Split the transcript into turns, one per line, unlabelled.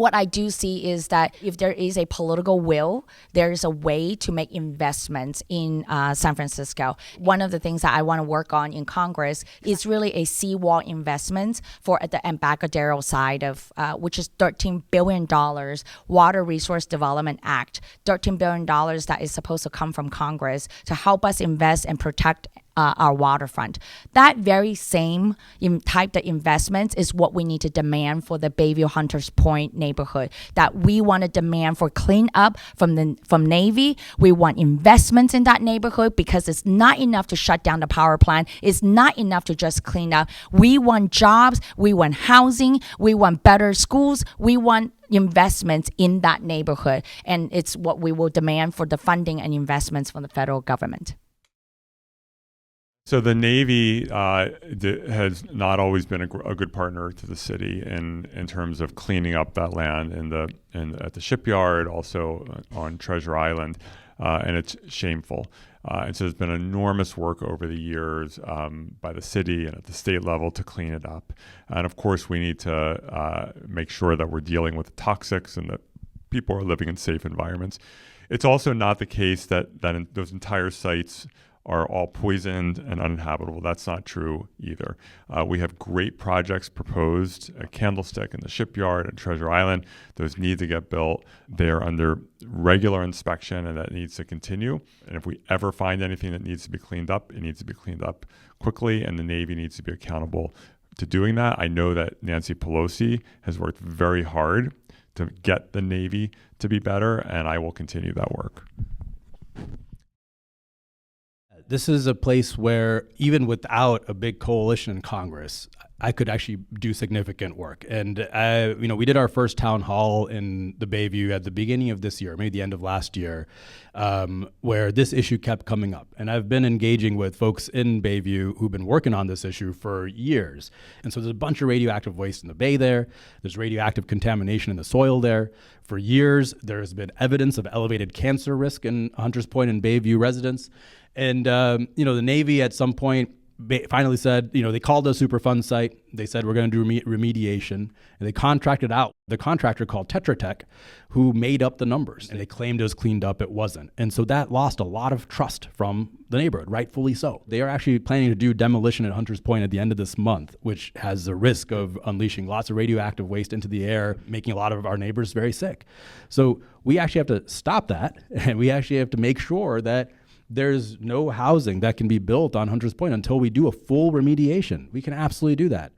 what I do see is that if there is a political will, there is a way to make investments in San Francisco. One of the things that I want to work on in Congress is really a seawall investment for at the Embarcadero side of, which is $13 billion Water Resource Development Act, $13 billion that is supposed to come from Congress to help us invest and protect our waterfront. That very same type of investments is what we need to demand for the Bayview Hunters Point neighborhood, that we want to demand for clean up from Navy. We want investments in that neighborhood because it's not enough to shut down the power plant. It's not enough to just clean up. We want jobs. We want housing. We want better schools. We want investments in that neighborhood. And it's what we will demand for the funding and investments from the federal government.
So the Navy has not always been a good partner to the city in terms of cleaning up that land at the shipyard, also on Treasure Island, and it's shameful. And so there's been enormous work over the years by the city and at the state level to clean it up. And of course, we need to make sure that we're dealing with toxics and that people are living in safe environments. It's also not the case that in those entire sites are all poisoned and uninhabitable. That's not true either. We have great projects proposed at Candlestick and the shipyard and Treasure Island. Those need to get built. They're under regular inspection, and that needs to continue. And if we ever find anything that needs to be cleaned up, it needs to be cleaned up quickly, and the Navy needs to be accountable to doing that. I know that Nancy Pelosi has worked very hard to get the Navy to be better, and I will continue that work.
This is a place where even without a big coalition in Congress, I could actually do significant work. And we did our first town hall in the Bayview at the beginning of this year, maybe the end of last year, where this issue kept coming up. And I've been engaging with folks in Bayview who've been working on this issue for years. And so there's a bunch of radioactive waste in the bay there. There's radioactive contamination in the soil there. For years, there's been evidence of elevated cancer risk in Hunters Point and Bayview residents. And, the Navy at some point finally said, they called a Superfund site. They said, we're going to do remediation. And they contracted out the contractor called Tetra Tech, who made up the numbers. And they claimed it was cleaned up. It wasn't. And so that lost a lot of trust from the neighborhood, rightfully so. They are actually planning to do demolition at Hunters Point at the end of this month, which has the risk of unleashing lots of radioactive waste into the air, making a lot of our neighbors very sick. So we actually have to stop that. And we actually have to make sure that there's no housing that can be built on Hunters Point until we do a full remediation. We can absolutely do that.